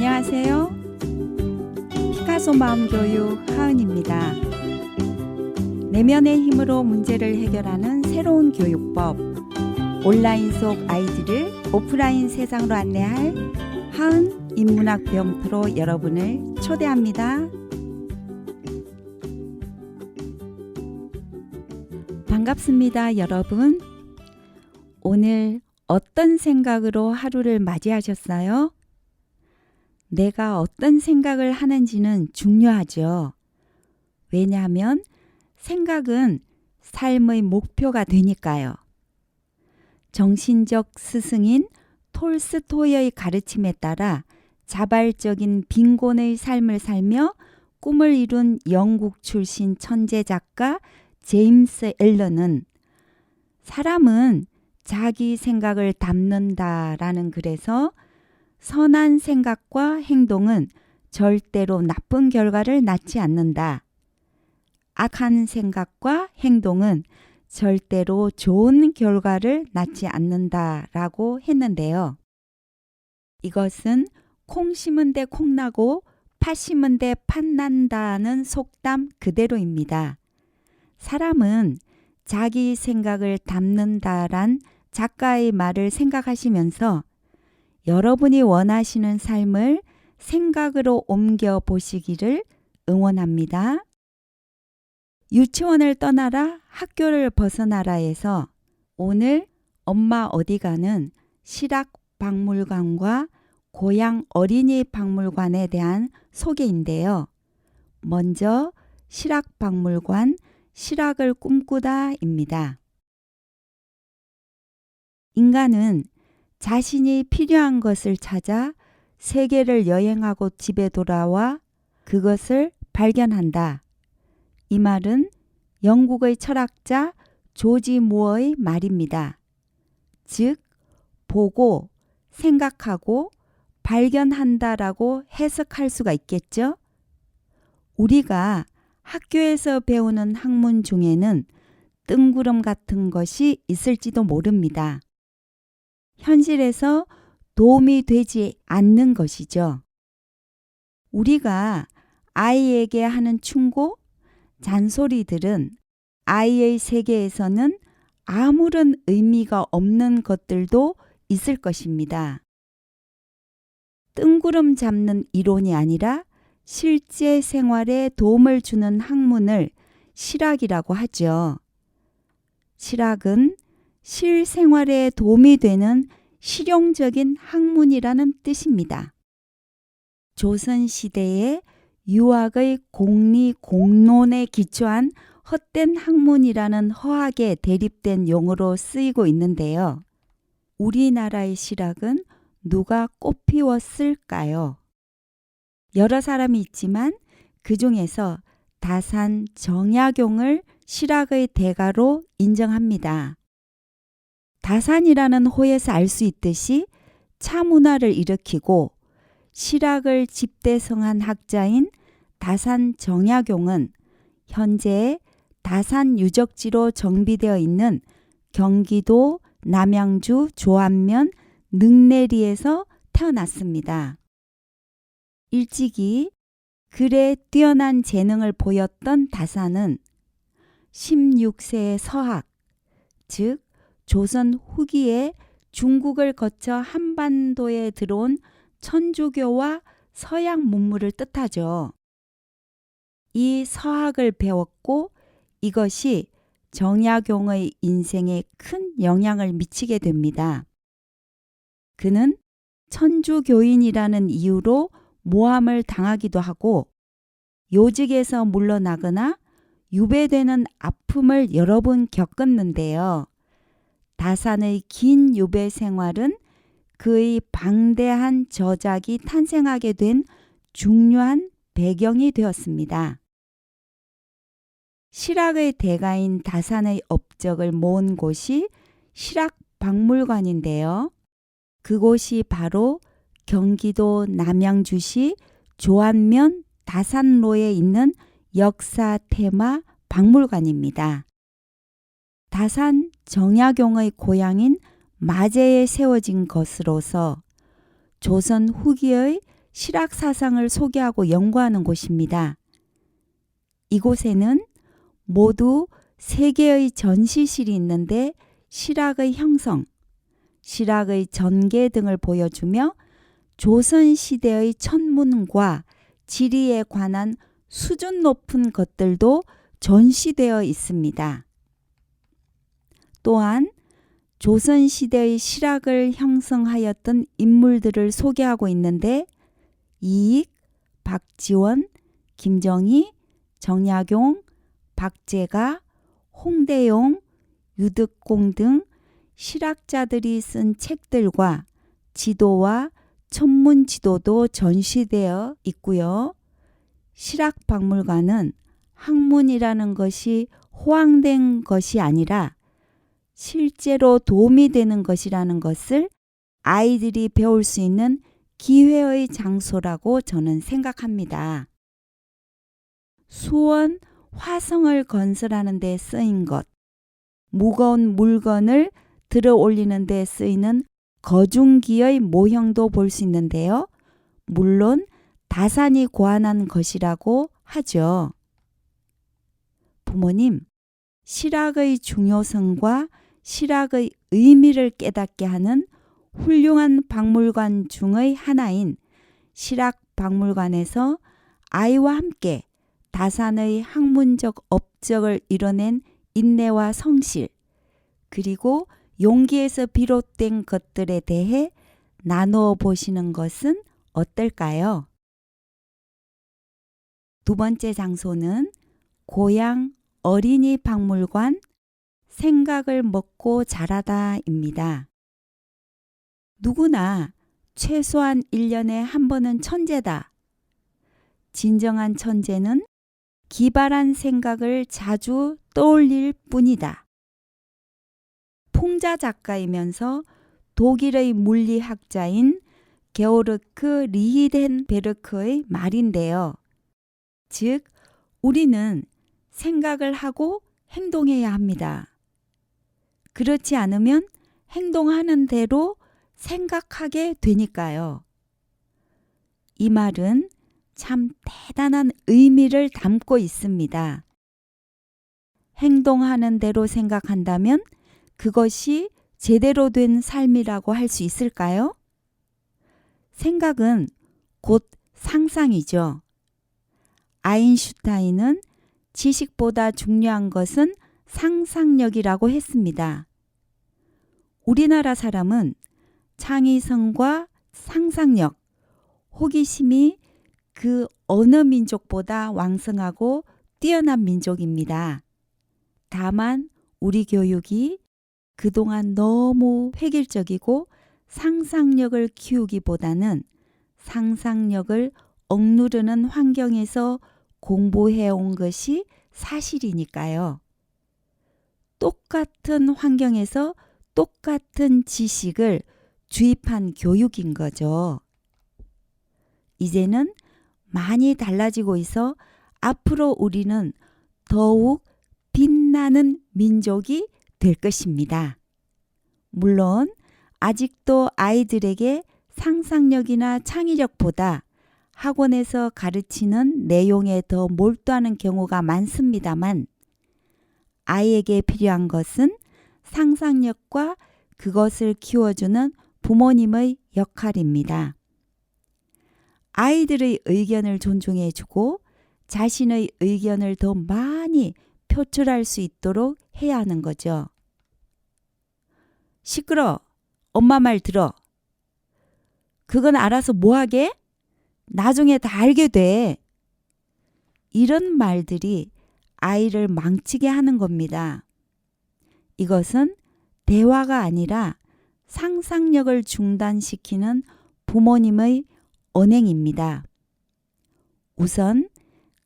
안녕하세요. 피카소 마음교육 하은입니다. 내면의 힘으로 문제를 해결하는 새로운 교육법, 온라인 속 아이들을 오프라인 세상으로 안내할 하은 인문학 배움터로 여러분을 초대합니다. 반갑습니다, 여러분. 오늘 어떤 생각으로 하루를 맞이하셨어요? 내가 어떤 생각을 하는지는 중요하죠. 왜냐하면 생각은 삶의 목표가 되니까요. 정신적 스승인 톨스토이의 가르침에 따라 자발적인 빈곤의 삶을 살며 꿈을 이룬 영국 출신 천재 작가 제임스 앨런은 사람은 자기 생각을 담는다라는 글에서 선한 생각과 행동은 절대로 나쁜 결과를 낳지 않는다. 악한 생각과 행동은 절대로 좋은 결과를 낳지 않는다라고 했는데요. 이것은 콩 심은 데 콩 나고 팥 심은 데 팥 난다는 속담 그대로입니다. 사람은 자기 생각을 담는다란 작가의 말을 생각하시면서 여러분이 원하시는 삶을 생각으로 옮겨 보시기를 응원합니다. 유치원을 떠나라 학교를 벗어나라에서 오늘 엄마 어디가는 실학박물관과 고향 어린이 박물관에 대한 소개인데요. 먼저 실학박물관 실학을 꿈꾸다입니다. 인간은 자신이 필요한 것을 찾아 세계를 여행하고 집에 돌아와 그것을 발견한다. 이 말은 영국의 철학자 조지 무어의 말입니다. 즉, 보고, 생각하고, 발견한다라고 해석할 수가 있겠죠? 우리가 학교에서 배우는 학문 중에는 뜬구름 같은 것이 있을지도 모릅니다. 현실에서 도움이 되지 않는 것이죠. 우리가 아이에게 하는 충고, 잔소리들은 아이의 세계에서는 아무런 의미가 없는 것들도 있을 것입니다. 뜬구름 잡는 이론이 아니라 실제 생활에 도움을 주는 학문을 실학이라고 하죠. 실학은 실생활에 도움이 되는 실용적인 학문이라는 뜻입니다. 조선시대에 유학의 공리 공론에 기초한 헛된 학문이라는 허하게 대립된 용어로 쓰이고 있는데요. 우리나라의 실학은 누가 꽃피웠을까요? 여러 사람이 있지만 그 중에서 다산 정약용을 실학의 대가로 인정합니다. 다산이라는 호에서 알 수 있듯이 차문화를 일으키고 실학을 집대성한 학자인 다산 정약용은 현재 다산 유적지로 정비되어 있는 경기도 남양주 조안면 능내리에서 태어났습니다. 일찍이 글에 뛰어난 재능을 보였던 다산은 16세의 서학, 즉 조선 후기에 중국을 거쳐 한반도에 들어온 천주교와 서양 문물을 뜻하죠. 이 서학을 배웠고 이것이 정약용의 인생에 큰 영향을 미치게 됩니다. 그는 천주교인이라는 이유로 모함을 당하기도 하고 요직에서 물러나거나 유배되는 아픔을 여러 번 겪었는데요. 다산의 긴 유배 생활은 그의 방대한 저작이 탄생하게 된 중요한 배경이 되었습니다. 실학의 대가인 다산의 업적을 모은 곳이 실학박물관인데요. 그곳이 바로 경기도 남양주시 조안면 다산로에 있는 역사 테마 박물관입니다. 다산 정약용의 고향인 마제에 세워진 것으로서 조선 후기의 실학 사상을 소개하고 연구하는 곳입니다. 이곳에는 모두 3개의 전시실이 있는데 실학의 형성, 실학의 전개 등을 보여주며 조선시대의 천문과 지리에 관한 수준 높은 것들도 전시되어 있습니다. 또한 조선시대의 실학을 형성하였던 인물들을 소개하고 있는데 이익, 박지원, 김정희, 정약용, 박제가, 홍대용, 유득공 등 실학자들이 쓴 책들과 지도와 천문 지도도 전시되어 있고요. 실학박물관은 학문이라는 것이 호황된 것이 아니라 실제로 도움이 되는 것이라는 것을 아이들이 배울 수 있는 기회의 장소라고 저는 생각합니다. 수원 화성을 건설하는 데 쓰인 것, 무거운 물건을 들어 올리는 데 쓰이는 거중기의 모형도 볼 수 있는데요. 물론 다산이 고안한 것이라고 하죠. 부모님, 실학의 중요성과 실학의 의미를 깨닫게 하는 훌륭한 박물관 중의 하나인 실학박물관에서 아이와 함께 다산의 학문적 업적을 이뤄낸 인내와 성실, 그리고 용기에서 비롯된 것들에 대해 나누어 보시는 것은 어떨까요? 두 번째 장소는 고향 어린이 박물관 생각을 먹고 자라다입니다. 누구나 최소한 1년에 한 번은 천재다. 진정한 천재는 기발한 생각을 자주 떠올릴 뿐이다. 풍자 작가이면서 독일의 물리학자인 게오르크 리히덴베르크의 말인데요. 즉, 우리는 생각을 하고 행동해야 합니다. 그렇지 않으면 행동하는 대로 생각하게 되니까요. 이 말은 참 대단한 의미를 담고 있습니다. 행동하는 대로 생각한다면 그것이 제대로 된 삶이라고 할 수 있을까요? 생각은 곧 상상이죠. 아인슈타인은 지식보다 중요한 것은 상상력이라고 했습니다. 우리나라 사람은 창의성과 상상력, 호기심이 그 어느 민족보다 왕성하고 뛰어난 민족입니다. 다만 우리 교육이 그동안 너무 획일적이고 상상력을 키우기보다는 상상력을 억누르는 환경에서 공부해 온 것이 사실이니까요. 똑같은 환경에서 똑같은 지식을 주입한 교육인 거죠. 이제는 많이 달라지고 있어 앞으로 우리는 더욱 빛나는 민족이 될 것입니다. 물론 아직도 아이들에게 상상력이나 창의력보다 학원에서 가르치는 내용에 더 몰두하는 경우가 많습니다만 아이에게 필요한 것은 상상력과 그것을 키워주는 부모님의 역할입니다. 아이들의 의견을 존중해주고 자신의 의견을 더 많이 표출할 수 있도록 해야 하는 거죠. 시끄러. 엄마 말 들어. 그건 알아서 뭐하게? 나중에 다 알게 돼. 이런 말들이 아이를 망치게 하는 겁니다. 이것은 대화가 아니라 상상력을 중단시키는 부모님의 언행입니다. 우선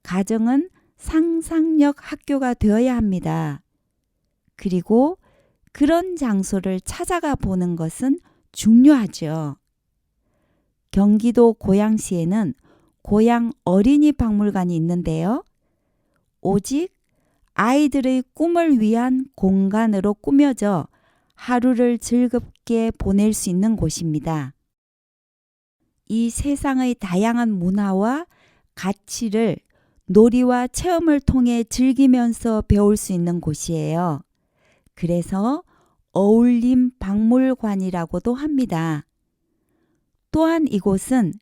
가정은 상상력 학교가 되어야 합니다. 그리고 그런 장소를 찾아가 보는 것은 중요하죠. 경기도 고양시에는 고양 어린이 박물관이 있는데요. 오직 아이들의 꿈을 위한 공간으로 꾸며져 하루를 즐겁게 보낼 수 있는 곳입니다. 이 세상의 다양한 문화와 가치를 놀이와 체험을 통해 즐기면서 배울 수 있는 곳이에요. 그래서 어울림 박물관이라고도 합니다. 또한 이곳은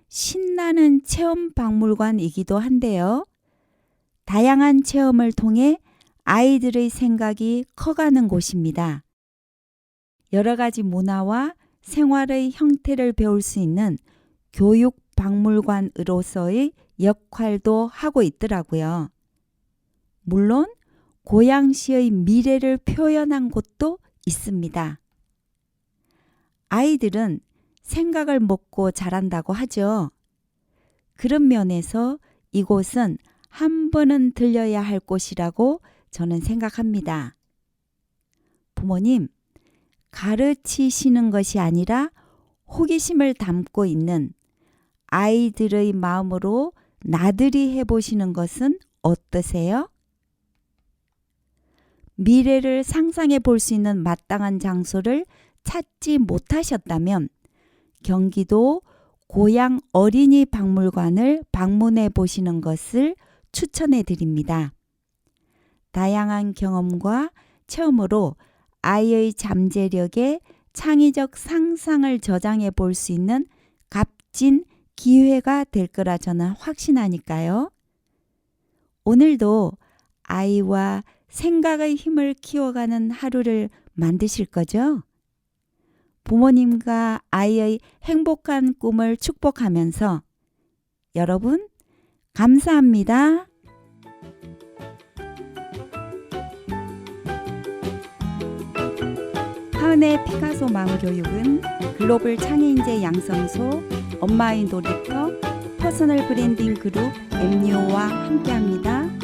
신나는 체험 박물관이기도 한데요. 다양한 체험을 통해 아이들의 생각이 커가는 곳입니다. 여러 가지 문화와 생활의 형태를 배울 수 있는 교육 박물관으로서의 역할도 하고 있더라고요. 물론 고양시의 미래를 표현한 곳도 있습니다. 아이들은 생각을 먹고 자란다고 하죠. 그런 면에서 이곳은 한 번은 들려야 할 곳이라고 저는 생각합니다. 부모님, 가르치시는 것이 아니라 호기심을 담고 있는 아이들의 마음으로 나들이 해보시는 것은 어떠세요? 미래를 상상해 볼 수 있는 마땅한 장소를 찾지 못하셨다면 경기도 고양 어린이 박물관을 방문해 보시는 것을 추천해 드립니다. 다양한 경험과 체험으로 아이의 잠재력에 창의적 상상을 저장해 볼 수 있는 값진 기회가 될 거라 저는 확신하니까요. 오늘도 아이와 생각의 힘을 키워가는 하루를 만드실 거죠? 부모님과 아이의 행복한 꿈을 축복하면서 여러분, 감사합니다. 하은의 피카소 마음교육은 글로벌 창의인재 양성소, 엄마의 놀이터, 퍼스널 브랜딩 그룹 MU와 함께합니다.